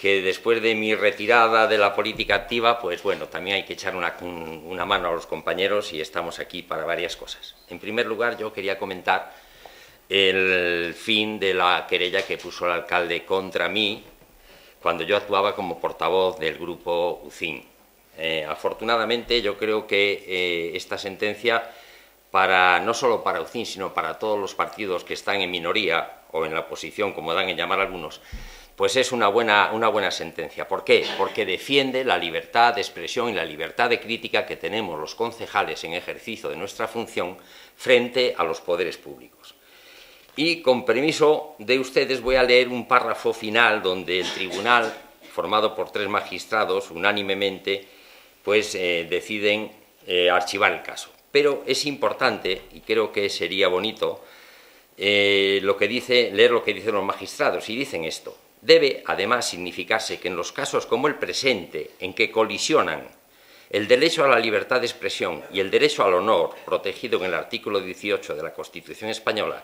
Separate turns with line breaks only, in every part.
que después de mi retirada de la política activa, pues bueno, también hay que echar una mano a los compañeros y estamos aquí para varias cosas. En primer lugar, yo quería comentar el fin de la querella que puso el alcalde contra mí cuando yo actuaba como portavoz del grupo UCIN. Afortunadamente, yo creo que esta sentencia, no solo para UCIN, sino para todos los partidos que están en minoría o en la oposición, como dan en llamar algunos, pues es una buena sentencia. ¿Por qué? Porque defiende la libertad de expresión y la libertad de crítica que tenemos los concejales en ejercicio de nuestra función frente a los poderes públicos. Y con permiso de ustedes voy a leer un párrafo final donde el tribunal, formado por 3 magistrados, unánimemente, pues deciden archivar el caso. Pero es importante, y creo que sería bonito, leer lo que dicen los magistrados, y dicen esto: debe además significarse que en los casos como el presente, en que colisionan el derecho a la libertad de expresión y el derecho al honor, protegido en el artículo 18 de la Constitución española,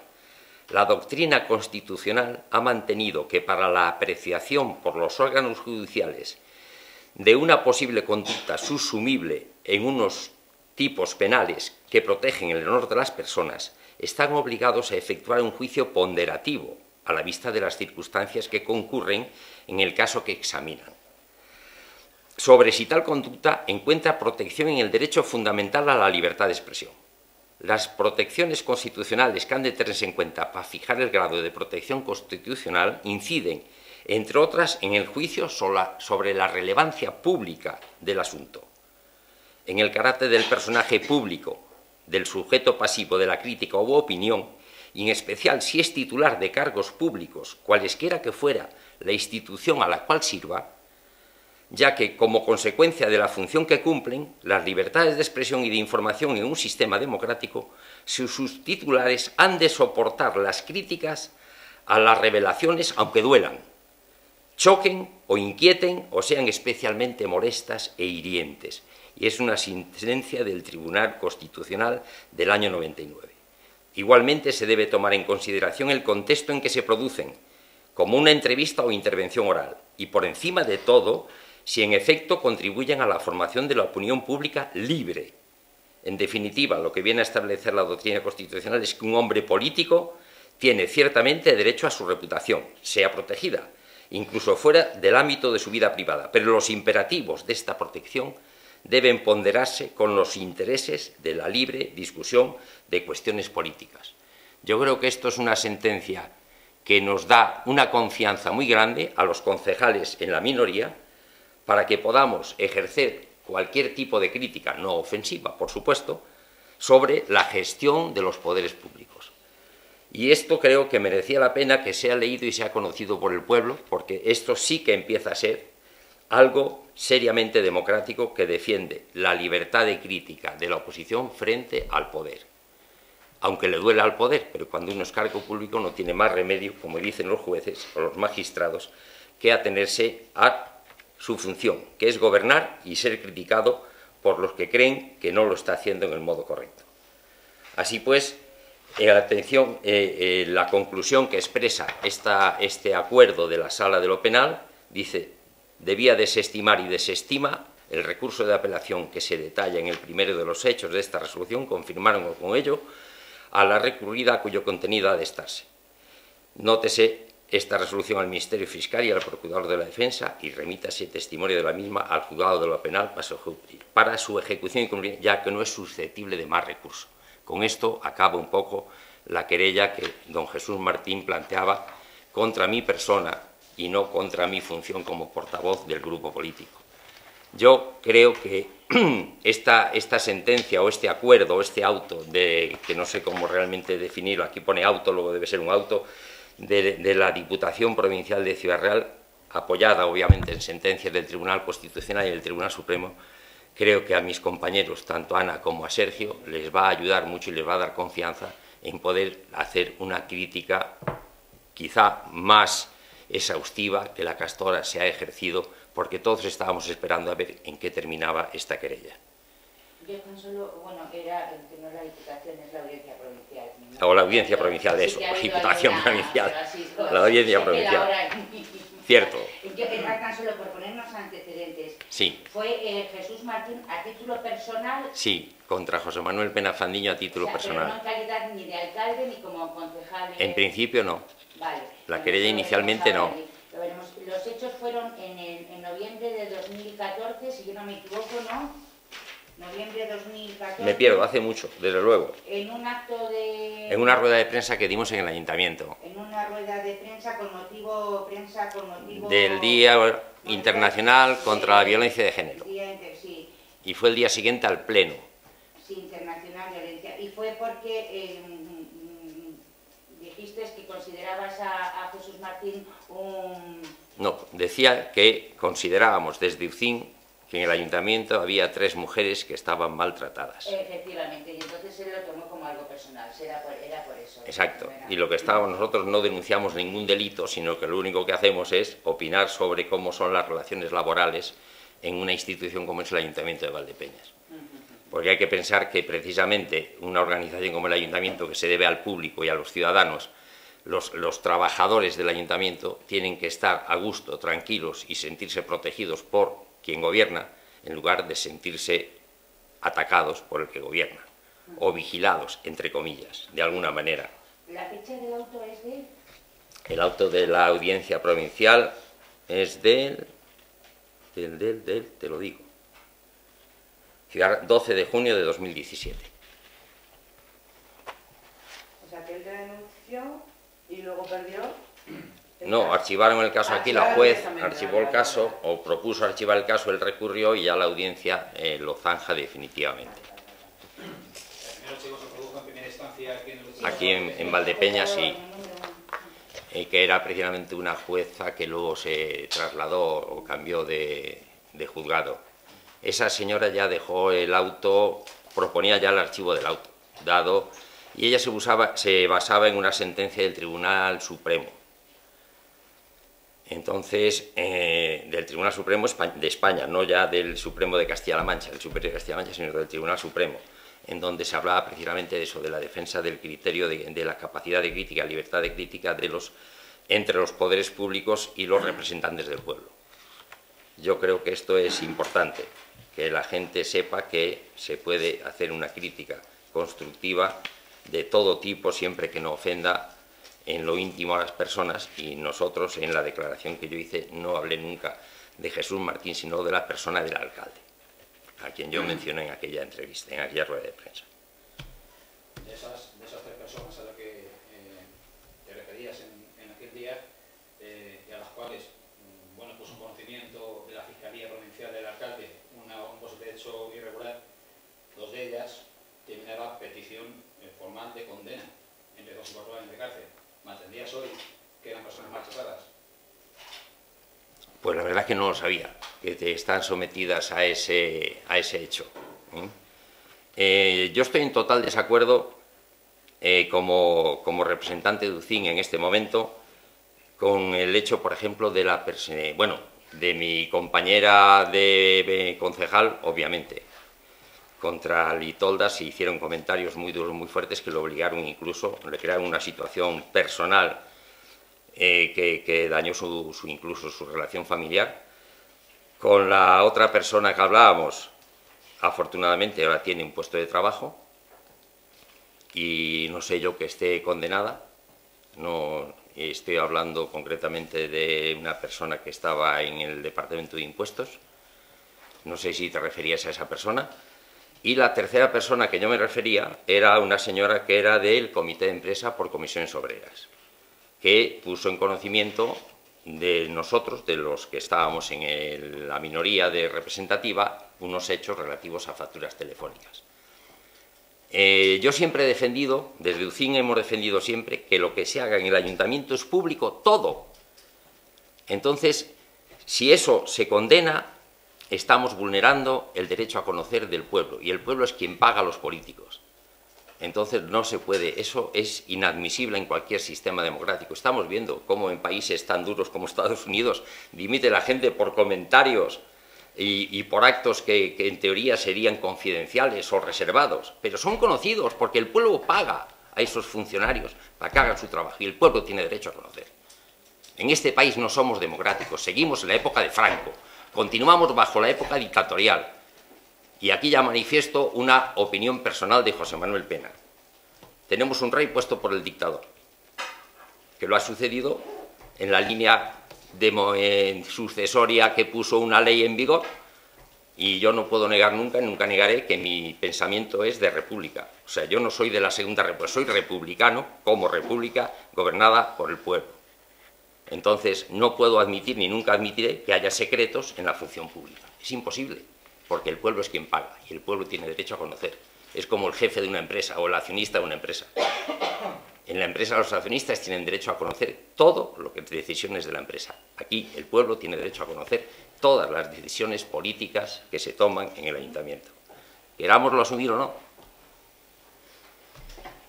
la doctrina constitucional ha mantenido que para la apreciación por los órganos judiciales de una posible conducta subsumible en unos tipos penales que protegen el honor de las personas, están obligados a efectuar un juicio ponderativo a la vista de las circunstancias que concurren en el caso que examinan, sobre si tal conducta encuentra protección en el derecho fundamental a la libertad de expresión. Las protecciones constitucionales que han de tenerse en cuenta para fijar el grado de protección constitucional inciden, entre otras, en el juicio sobre la relevancia pública del asunto, en el carácter del personaje público, del sujeto pasivo de la crítica u opinión, y en especial si es titular de cargos públicos, cualesquiera que fuera la institución a la cual sirva, ya que, como consecuencia de la función que cumplen, las libertades de expresión y de información en un sistema democrático, sus titulares han de soportar las críticas a las revelaciones, aunque duelan, choquen o inquieten o sean especialmente molestas e hirientes. Y es una sentencia del Tribunal Constitucional del año 99. Igualmente se debe tomar en consideración el contexto en que se producen, como una entrevista o intervención oral, y por encima de todo, si en efecto contribuyen a la formación de la opinión pública libre. En definitiva, lo que viene a establecer la doctrina constitucional es que un hombre político tiene ciertamente derecho a su reputación, sea protegida, incluso fuera del ámbito de su vida privada, pero los imperativos de esta protección deben ponderarse con los intereses de la libre discusión de cuestiones políticas. Yo creo que esto es una sentencia que nos da una confianza muy grande a los concejales en la minoría para que podamos ejercer cualquier tipo de crítica, no ofensiva, por supuesto, sobre la gestión de los poderes públicos. Y esto creo que merecía la pena que sea leído y sea conocido por el pueblo, porque esto sí que empieza a ser algo seriamente democrático que defiende la libertad de crítica de la oposición frente al poder. Aunque le duela al poder, pero cuando uno es cargo público no tiene más remedio, como dicen los jueces o los magistrados, que atenerse a su función, que es gobernar y ser criticado por los que creen que no lo está haciendo en el modo correcto. Así pues, atención, la conclusión que expresa este acuerdo de la Sala de lo Penal dice: debía desestimar y desestima el recurso de apelación que se detalla en el primero de los hechos de esta resolución, confirmaron con ello a la recurrida a cuyo contenido ha de estarse. Nótese esta resolución al Ministerio Fiscal y al Procurador de la Defensa y remítase testimonio de la misma al Juzgado de lo Penal para su ejecución y cumplimiento, ya que no es susceptible de más recurso. Con esto acaba un poco la querella que don Jesús Martín planteaba contra mi persona y no contra mi función como portavoz del grupo político. Yo creo que esta sentencia o este acuerdo o este auto, que no sé cómo realmente definirlo, aquí pone auto, luego debe ser un auto, de la Diputación Provincial de Ciudad Real, apoyada obviamente en sentencias del Tribunal Constitucional y del Tribunal Supremo, creo que a mis compañeros, tanto a Ana como a Sergio, les va a ayudar mucho y les va a dar confianza en poder hacer una crítica quizá más exhaustiva que la que hasta ahora se ha ejercido, porque todos estábamos esperando a ver en qué terminaba esta querella.
Yo tan solo, bueno, era el que no es la Diputación, es la Audiencia Provincial.
¿No? O la Audiencia Provincial, eso, Diputación Provincial, la Audiencia Provincial. Cierto.
Tan solo por ponernos antecedentes.
Sí.
¿Fue Jesús Martín a título personal?
Sí, contra José Manuel Pena Fandiño a título personal.
Pero no en calidad ni de alcalde ni como concejal.
En principio no.
Vale.
La querella inicialmente no.
Lo veremos. Los hechos fueron en noviembre de 2014, si yo no me equivoco, ¿no? Noviembre de 2014.
Me pierdo, hace mucho, desde luego.
En un acto de...
En una rueda de prensa que dimos en el ayuntamiento.
En una rueda de prensa con motivo...
Del Día Internacional contra la Violencia de Género.
Sí.
Y fue el día siguiente al Pleno.
Sí, Internacional Violencia. Y fue porque dijiste que considerabas a Jesús Martín un...
No, decía que considerábamos desde UCIN que en el ayuntamiento había 3 mujeres que estaban maltratadas.
Efectivamente, y entonces él lo tomó como algo personal, era por eso.
Exacto, y lo que estábamos nosotros no denunciamos ningún delito, sino que lo único que hacemos es opinar sobre cómo son las relaciones laborales en una institución como es el Ayuntamiento de Valdepeñas. Porque hay que pensar que precisamente una organización como el Ayuntamiento, que se debe al público y a los ciudadanos, los trabajadores del Ayuntamiento tienen que estar a gusto, tranquilos y sentirse protegidos por quien gobierna, en lugar de sentirse atacados por el que gobierna, o vigilados, entre comillas, de alguna manera.
¿La fecha del auto es de...?
El auto de la audiencia provincial es te lo digo, 12 de junio de 2017.
O sea, que él te denunció y luego perdió...
No, archivaron el caso aquí, la juez archivó el caso, o propuso archivar el caso, él recurrió y ya la audiencia lo zanja definitivamente. Aquí en Valdepeñas, sí, que era precisamente una jueza que luego se trasladó o cambió de juzgado. Esa señora ya dejó el auto, proponía ya el archivo del auto, dado, y ella se basaba en una sentencia del Tribunal Supremo. Entonces, del Tribunal Supremo de España, no ya del Supremo de Castilla-La Mancha, el Superior de Castilla-La Mancha, sino del Tribunal Supremo, en donde se hablaba precisamente de eso, de la defensa del criterio, de la capacidad de crítica, libertad de crítica entre los poderes públicos y los representantes del pueblo. Yo creo que esto es importante, que la gente sepa que se puede hacer una crítica constructiva de todo tipo, siempre que no ofenda en lo íntimo a las personas, y nosotros en la declaración que yo hice no hablé nunca de Jesús Martín, sino de la persona del alcalde, a quien yo mencioné en aquella entrevista, en aquella rueda de prensa.
De esas 3 personas a las que te referías en aquel día y a las cuales puso en conocimiento de la Fiscalía Provincial del alcalde un posible hecho irregular, 2 de ellas tienen la petición formal de condena entre 2 y 4 años de cárcel. ¿Mantendrías hoy que eran personas maltratadas?
Pues la verdad es que no lo sabía, que están sometidas a ese hecho. Yo estoy en total desacuerdo como representante de UCIN en este momento con el hecho, por ejemplo, de mi compañera de concejal, obviamente. Contra Litolda se hicieron comentarios muy duros, muy fuertes, que lo obligaron incluso, le crearon una situación personal que dañó incluso su relación familiar. Con la otra persona que hablábamos, afortunadamente ahora tiene un puesto de trabajo y no sé yo que esté condenada, no estoy hablando concretamente de una persona que estaba en el Departamento de Impuestos, no sé si te referías a esa persona. Y la tercera persona que yo me refería era una señora que era del Comité de Empresa por Comisiones Obreras, que puso en conocimiento de nosotros, de los que estábamos en la minoría de representativa, unos hechos relativos a facturas telefónicas. Yo siempre he defendido, desde UCIN hemos defendido siempre, que lo que se haga en el ayuntamiento es público, todo. Entonces, si eso se condena, estamos vulnerando el derecho a conocer del pueblo, y el pueblo es quien paga a los políticos. Entonces no se puede, eso es inadmisible en cualquier sistema democrático. Estamos viendo cómo en países tan duros como Estados Unidos dimite la gente por comentarios y por actos que en teoría serían confidenciales o reservados, pero son conocidos porque el pueblo paga a esos funcionarios para que hagan su trabajo y el pueblo tiene derecho a conocer. En este país no somos democráticos, seguimos en la época de Franco, continuamos bajo la época dictatorial. Y aquí ya manifiesto una opinión personal de José Manuel Pena. Tenemos un rey puesto por el dictador, que lo ha sucedido en la línea sucesoria que puso una ley en vigor, y yo no puedo negar nunca, nunca negaré que mi pensamiento es de república. O sea, yo no soy de la Segunda República, soy republicano como república gobernada por el pueblo. Entonces, no puedo admitir ni nunca admitiré que haya secretos en la función pública. Es imposible, porque el pueblo es quien paga y el pueblo tiene derecho a conocer. Es como el jefe de una empresa o el accionista de una empresa. En la empresa los accionistas tienen derecho a conocer todo lo que decisiones de la empresa. Aquí el pueblo tiene derecho a conocer todas las decisiones políticas que se toman en el ayuntamiento. Querámoslo asumir o no.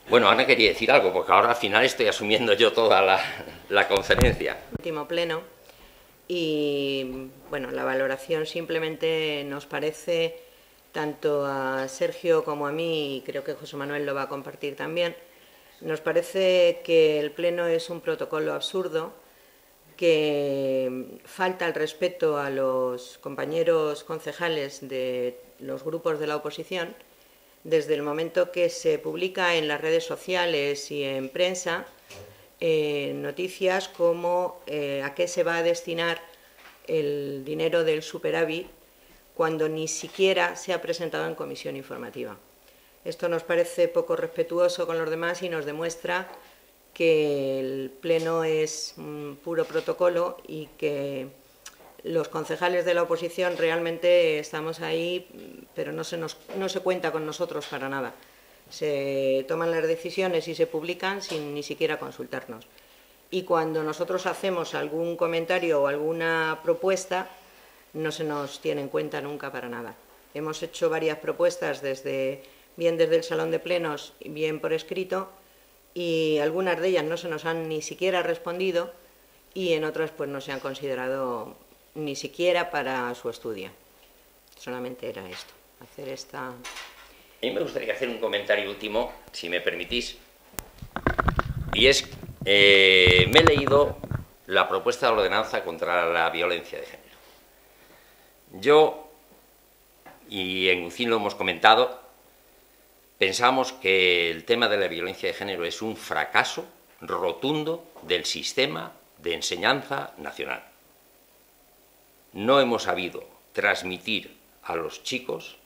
Bueno, Ana quería decir algo, porque ahora al final estoy asumiendo yo toda la conferencia.
Último pleno, y bueno, la valoración simplemente nos parece, tanto a Sergio como a mí, y creo que José Manuel lo va a compartir también, nos parece que el pleno es un protocolo absurdo, que falta el respeto a los compañeros concejales de los grupos de la oposición. Desde el momento que se publica en las redes sociales y en prensa noticias como a qué se va a destinar el dinero del superávit, cuando ni siquiera se ha presentado en comisión informativa. Esto nos parece poco respetuoso con los demás y nos demuestra que el pleno es un puro protocolo y que los concejales de la oposición realmente estamos ahí, pero no se cuenta con nosotros para nada. Se toman las decisiones y se publican sin ni siquiera consultarnos. Y cuando nosotros hacemos algún comentario o alguna propuesta, no se nos tiene en cuenta nunca para nada. Hemos hecho varias propuestas, bien desde el salón de plenos, bien por escrito, y algunas de ellas no se nos han ni siquiera respondido y en otras pues no se han considerado ni siquiera para su estudio. Solamente era esto, hacer esta...
A mí me gustaría hacer un comentario último, si me permitís, y es, me he leído la propuesta de ordenanza contra la violencia de género. Yo, y en UCIN lo hemos comentado, pensamos que el tema de la violencia de género es un fracaso rotundo del sistema de enseñanza nacional. No hemos sabido transmitir a los chicos,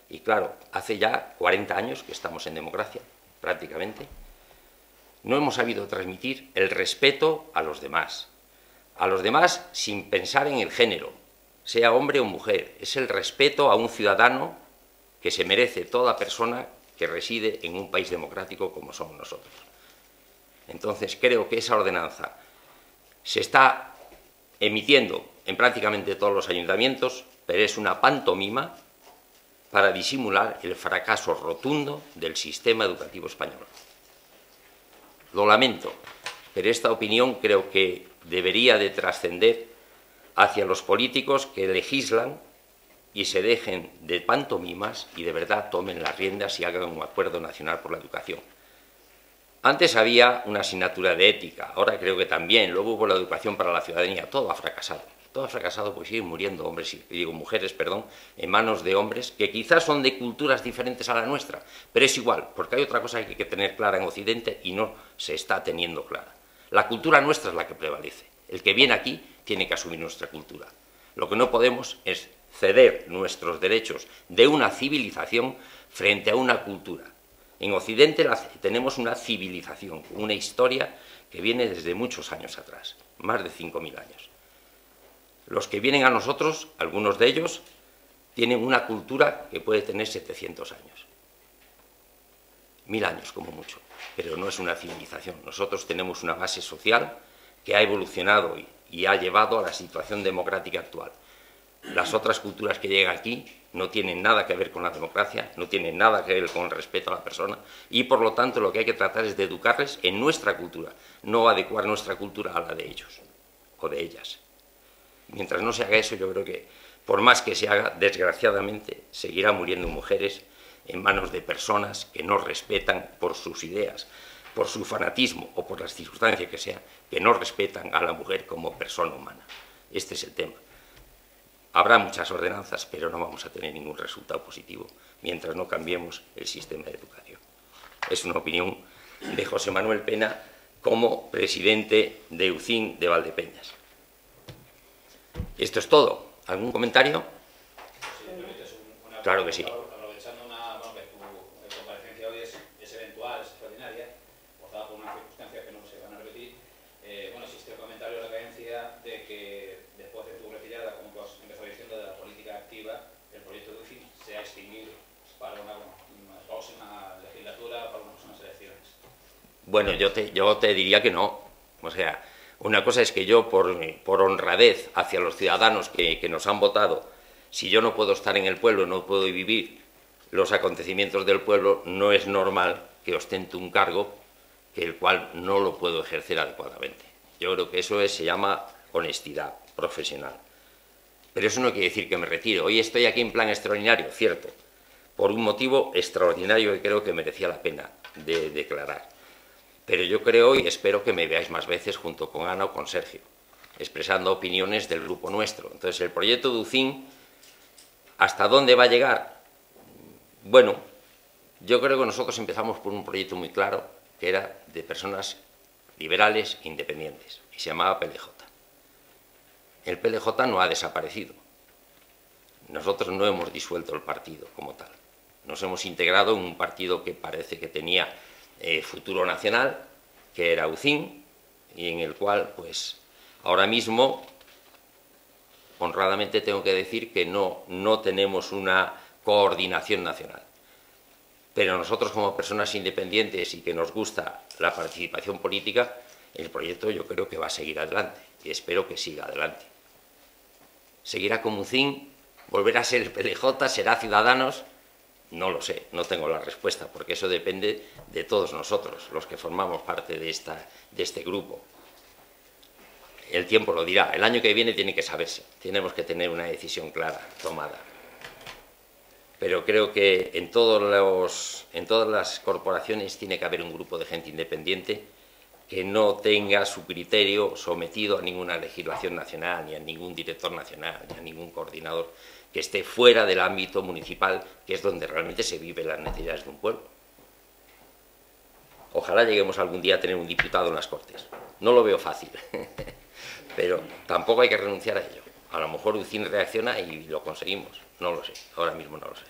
y claro, hace ya 40 años que estamos en democracia, prácticamente, no hemos sabido transmitir el respeto a los demás sin pensar en el género, sea hombre o mujer. Es el respeto a un ciudadano que se merece toda persona que reside en un país democrático como somos nosotros. Entonces creo que esa ordenanza se está emitiendo en prácticamente todos los ayuntamientos, pero es una pantomima para disimular el fracaso rotundo del sistema educativo español. Lo lamento, pero esta opinión creo que debería de trascender hacia los políticos que legislan y se dejen de pantomimas y de verdad tomen las riendas y hagan un acuerdo nacional por la educación. Antes había una asignatura de ética, ahora creo que también, luego hubo la educación para la ciudadanía, todo ha fracasado porque siguen muriendo mujeres en manos de hombres que quizás son de culturas diferentes a la nuestra, pero es igual, porque hay otra cosa que hay que tener clara en Occidente y no se está teniendo clara. La cultura nuestra es la que prevalece, el que viene aquí tiene que asumir nuestra cultura. Lo que no podemos es ceder nuestros derechos de una civilización frente a una cultura. En Occidente tenemos una civilización, una historia que viene desde muchos años atrás, más de 5.000 años. Los que vienen a nosotros, algunos de ellos, tienen una cultura que puede tener 700 años. 1000 años como mucho, pero no es una civilización. Nosotros tenemos una base social que ha evolucionado y ha llevado a la situación democrática actual. Las otras culturas que llegan aquí no tienen nada que ver con la democracia, no tienen nada que ver con el respeto a la persona y por lo tanto lo que hay que tratar es de educarles en nuestra cultura, no adecuar nuestra cultura a la de ellos o de ellas. Mientras no se haga eso, yo creo que por más que se haga, desgraciadamente seguirán muriendo mujeres en manos de personas que no respetan por sus ideas por su fanatismo o por las circunstancias que sean, que no respetan a la mujer como persona humana. Este es el tema. Habrá muchas ordenanzas, pero no vamos a tener ningún resultado positivo mientras no cambiemos el sistema de educación. Es una opinión de José Manuel Pena como presidente de UCIN de Valdepeñas. Esto es todo. ¿Algún comentario? Claro que sí.
Aprovechando que tu comparecencia hoy es eventual, es extraordinaria, forzada por una circunstancia que no se van a repetir, existe el comentario de la cadencia de que después de tu retirada, como tú has empezado diciendo, de la política activa, el proyecto de UCIN se ha extinguido para una próxima legislatura, para unas próximas elecciones.
Bueno, yo te diría que no. O sea, una cosa es que yo, por honradez hacia los ciudadanos que nos han votado, si yo no puedo estar en el pueblo, no puedo vivir los acontecimientos del pueblo, no es normal que ostente un cargo que el cual no lo puedo ejercer adecuadamente. Yo creo que eso se llama honestidad profesional. Pero eso no quiere decir que me retire. Hoy estoy aquí en plan extraordinario, cierto, por un motivo extraordinario que creo que merecía la pena de declarar. Pero yo creo y espero que me veáis más veces junto con Ana o con Sergio, expresando opiniones del grupo nuestro. Entonces, el proyecto de UCIN, ¿hasta dónde va a llegar? Bueno, yo creo que nosotros empezamos por un proyecto muy claro, que era de personas liberales e independientes, y se llamaba PLJ. El PLJ no ha desaparecido. Nosotros no hemos disuelto el partido como tal. Nos hemos integrado en un partido que parece que tenía futuro nacional, que era UCIN, y en el cual, pues, ahora mismo, honradamente tengo que decir que no tenemos una coordinación nacional. Pero nosotros, como personas independientes y que nos gusta la participación política, el proyecto yo creo que va a seguir adelante, y espero que siga adelante. ¿Seguirá como UCIN? ¿Volverá a ser el PLJ? ¿Será Ciudadanos? No lo sé, no tengo la respuesta, porque eso depende de todos nosotros, los que formamos parte de este grupo. El tiempo lo dirá. El año que viene tiene que saberse. Tenemos que tener una decisión clara, tomada. Pero creo que en todas las corporaciones tiene que haber un grupo de gente independiente que no tenga su criterio sometido a ninguna legislación nacional, ni a ningún director nacional, ni a ningún coordinador, que esté fuera del ámbito municipal, que es donde realmente se viven las necesidades de un pueblo. Ojalá lleguemos algún día a tener un diputado en las Cortes. No lo veo fácil, pero tampoco hay que renunciar a ello. A lo mejor UCIN reacciona y lo conseguimos. No lo sé, ahora mismo no lo sé.